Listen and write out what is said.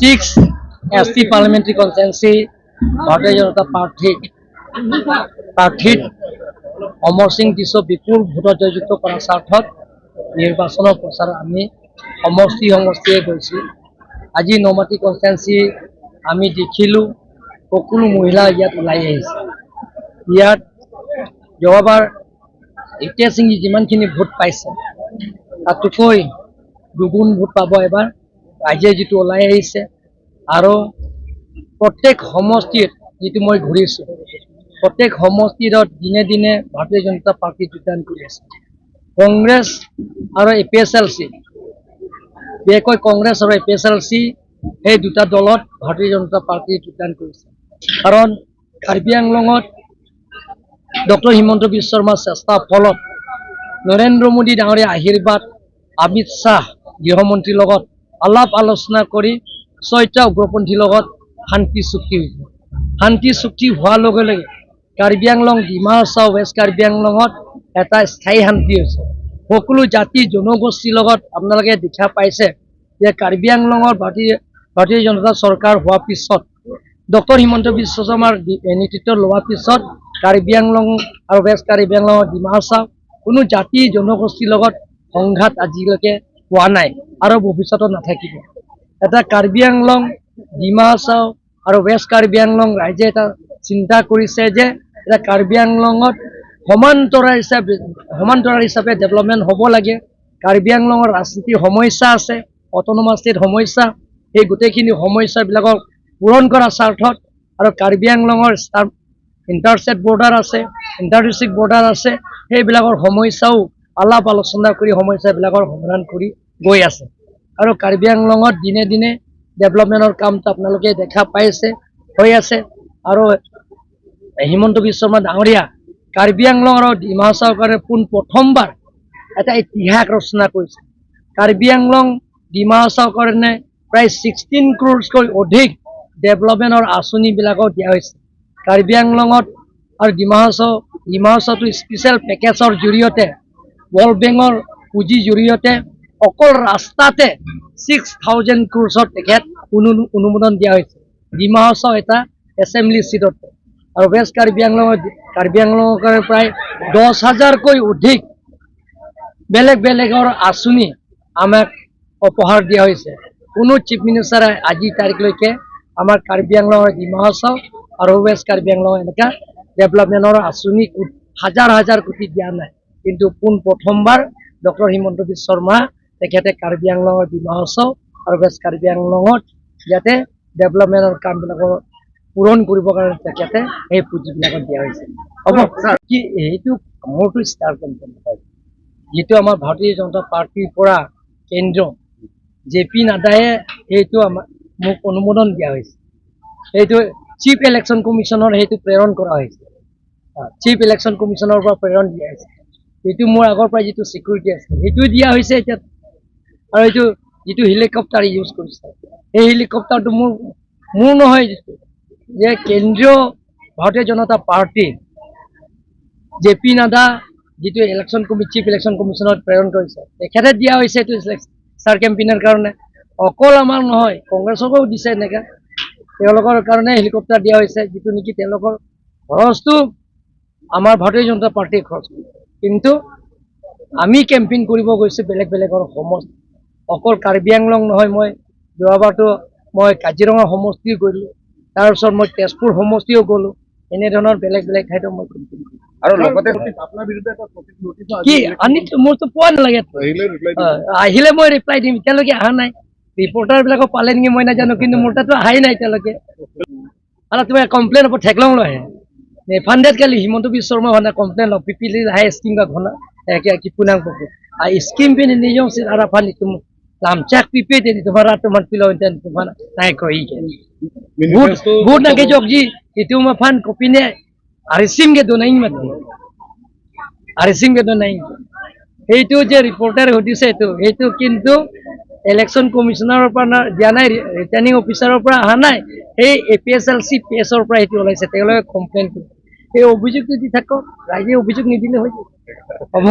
6 ST পাৰ্লামেন্টাৰি constituency ভাৰতীয় জনতা প্ৰাৰ্থীত অমৰ সিং টিছক বিপুল ভোটত জয়যুক্ত কৰাৰ স্বাৰ্থত নিৰ্বাচনৰ প্ৰচাৰ আমি সমষ্টিয়ে গৈছোঁ। আজি নমাটি কনস্টিটুয়েন্সি আমি দেখিলোঁ সকলো মহিলা ইয়াত ওলাই আহিছে। ইয়াত যোৱাবাৰ এতিয়া সিংজি যিমানখিনি ভোট পাইছে তাতকৈ দুগুণ ভোট পাব এবাৰ। ৰাইজে যিটো ওলাই আহিছে আৰু প্ৰত্যেক সমষ্টিত যিটো মই ঘূৰিছোঁ প্ৰত্যেক সমষ্টিত দিনে দিনে ভাৰতীয় জনতা পাৰ্টি যোগদান কৰি আছে। কংগ্ৰেছ আৰু APSLC বিশেষকৈ কংগ্ৰেছ আৰু APSLC এই দুটা দলত ভাৰতীয় জনতা পাৰ্টি যোগদান কৰিছে। কাৰণ কাৰ্বি আংলঙত ডক্টৰ হিমন্ত বিশ্ব শৰ্মাৰ চেষ্টাৰ ফলত নৰেন্দ্ৰ মোদী ডাঙৰীয়া আশীৰ্বাদ অমিত শ্বাহ গৃহমন্ত্ৰীৰ লগত আলাপ আলোচনা কৰি 6টা উগ্ৰপন্থীৰ লগত শান্তি চুক্তি হৈছে। শান্তি চুক্তি হোৱাৰ লগে লগে কাৰ্বি আংলং ডিমা হাছাও ৱেষ্ট কাৰ্বি আংলঙত এটা স্থায়ী শান্তি হৈছে। সকলো জাতি জনগোষ্ঠীৰ লগত আপোনালোকে দেখা পাইছে যে কাৰ্বি আংলঙৰ ভাৰতীয় জনতা চৰকাৰ হোৱাৰ পিছত ডক্টৰ হিমন্ত বিশ্ব শৰ্মাৰ নেতৃত্ব লোৱাৰ পিছত কাৰ্বি আংলং আৰু ৱেষ্ট কাৰ্বি আংলঙৰ ডিমা হাছাও কোনো জাতি জনগোষ্ঠীৰ লগত সংঘাত আজিলৈকে হোৱা নাই আৰু ভৱিষ্যতত নাথাকিব। এটা কাৰ্বি আংলং ডিমা হাছাও আৰু ৱেষ্ট কাৰ্বি আংলং ৰাইজে এটা চিন্তা কৰিছে যে এটা কাৰ্বি আংলঙত সমান্তৰাল হিচাপে ডেভেলপমেণ্ট হ'ব লাগে। কাৰ্বি আংলঙৰ ৰাজনীতিৰ সমস্যা আছে, অট'নমাছ ষ্টেট সমস্যা, সেই গোটেইখিনি সমস্যাবিলাকক পূৰণ কৰাৰ স্বাৰ্থত আৰু কাৰ্বি আংলঙৰ ইণ্টাৰষ্টেট বৰ্ডাৰ আছে, ইণ্টাৰ ডিষ্ট্ৰিক্ট বৰ্ডাৰ আছে, সেইবিলাকৰ সমস্যাও আলাপ আলোচনা কৰি সমস্যাবিলাকৰ সমাধান কৰি গৈ আছে। আৰু কাৰ্বি আংলঙত দিনে দিনে ডেভেলপমেণ্টৰ কামটো আপোনালোকে দেখা পাইছে হৈ আছে। আৰু হিমন্ত বিশ্ব শৰ্মা ডাঙৰীয়া কাৰ্বি আংলং আৰু ডিমা হাছাওৰ কাৰণে প্ৰথমবাৰ এটা ইতিহাস ৰচনা কৰিছে। কাৰ্বি আংলং ডিমা হাছাওৰ কাৰণে প্ৰায় 16 crores অধিক ডেভেলপমেণ্টৰ আঁচনিবিলাকো দিয়া হৈছে। কাৰ্বি আংলঙত আৰু ডিমা হাছাওটো স্পেচিয়েল পেকেজৰ জৰিয়তে ৱৰ্ল্ড বেংকৰ পুঁজিৰ জৰিয়তে অকল ৰাস্তাতে 6,000 crores তেখেত অনুমোদন দিয়া হৈছে। ডিমা হাছাও এটা এছেম্বলি চিটত আৰু ৱেষ্ট কাৰ্বি আংলঙৰ কাৰণে প্ৰায় 10,000কৈ অধিক বেলেগৰ আঁচনি আমাক উপহাৰ দিয়া হৈছে। কোনো চিফ মিনিষ্টাৰে আজিৰ তাৰিখলৈকে আমাৰ কাৰ্বি আংলঙৰ ডিমা হাছাও আৰু ৱেষ্ট কাৰ্বি আংলঙৰ এনেকুৱা ডেভেলপমেণ্টৰ আঁচনি হাজাৰ কোটি দিয়া নাই। কিন্তু প্ৰথমবাৰ ডক্টৰ হিমন্ত বিশ্ব শৰ্মা তেখেতে কাৰ্বি আংলঙৰ ডিমা হাছাও আৰু ৱেষ্ট কাৰ্বি আংলঙত ইয়াতে ডেভেলপমেণ্টৰ কামবিলাকৰ পূৰণ কৰিবৰ কাৰণে তেখেতে সেই পুঁজিবিলাকত দিয়া হৈছে। হ'ব কি সেইটো মোৰতো ষ্টাৰ কেম্পেইন হয়, যিটো আমাৰ ভাৰতীয় জনতা পাৰ্টিৰ পৰা কেন্দ্ৰ JP নাড্ডায়ে সেইটো মোক অনুমোদন দিয়া হৈছে। সেইটো চিফ ইলেকশ্যন কমিশ্যনৰ সেইটো প্ৰেৰণ কৰা হৈছে। চিফ ইলেকশ্যন কমিশ্যনৰ পৰা প্ৰেৰণ দিয়া হৈছে। সেইটো মোৰ আগৰ পৰা যিটো ছিকিউৰিটি আছে সেইটো দিয়া হৈছে এতিয়া। আৰু এইটো যিটো হেলিকপ্টাৰ ইউজ কৰিছে সেই হেলিকপ্টাৰটো মোৰ নহয়, যে কেন্দ্ৰীয় ভাৰতীয় জনতা পাৰ্টি JP নাড্ডা যিটো চিফ ইলেকশ্যন কমিশ্যনত প্ৰেৰণ কৰিছে তেখেতে দিয়া হৈছে। এইটো ষ্টাৰ কেম্পেইনৰ কাৰণে অকল আমাৰ নহয়, কংগ্ৰেছকো দিছে। এনেকৈ তেওঁলোকৰ কাৰণে হেলিকপ্টাৰ দিয়া হৈছে, যিটো নেকি তেওঁলোকৰ খৰচটো আমাৰ ভাৰতীয় জনতা পাৰ্টিৰ খৰচ। কিন্তু আমি কেম্পেইন কৰিব গৈছোঁ বেলেগৰ সমষ্টি, অকল কাৰ্বি আংলং নহয়। মই যোৱাবাৰতো মই কাজিৰঙা সমষ্টিও গ'লোঁ, তাৰপিছত মই তেজপুৰ সমষ্টিও গ'লোঁ। এনেধৰণৰ বেলেগ ঠাইতো মই কেম্পেইন কৰিলোঁ। আৰু লগতে কি আনিতো মোৰতো পোৱা নালাগে, আহিলে মই ৰিপ্লাই দিম। এতিয়ালৈকে অহা নাই। ৰিপৰ্টাৰবিলাকক পালে নেকি মই নাজানো, কিন্তু মোৰ তাতো অহাই নাই এতিয়ালৈকে। আৰু তুমি কমপ্লেইন হ'ব ঠেকলং লয় ফান্ডেড কালি হিমন্ত বিশ্ব শৰ্মা ভানা কমপ্লেইन लो पिपीली हाई स्कीम का घोना कि पुनांग को आ स्कीम पे नहीं जो सिर आरा फानी तुम लामचाक पिपे दे तुम्हारा तुम पिलो इंटेन तुम्हारा नहीं कोई के गुड ना के जोग जी कि तुम फान कॉपी ने आरिसिम के दो नहीं मत आरिसिम के दो नहीं সেইটো যে ৰিপৰ্টাৰ হদিছে সেইটো কিন্তু ইলেকশ্যন কমিশনাৰৰ পৰা দিয়া নাই, ৰিটাৰ্নিং অফিচাৰৰ পৰা অহা নাই, এই APSLC পেছৰ পৰা সেইটো ওলাইছে। তেওঁলোকে কমপ্লেইন কৰিছে। এই অভিযোগটো দি থাকক, ৰাইজে অভিযোগ নিদিলে হৈ যাব। হ'ব।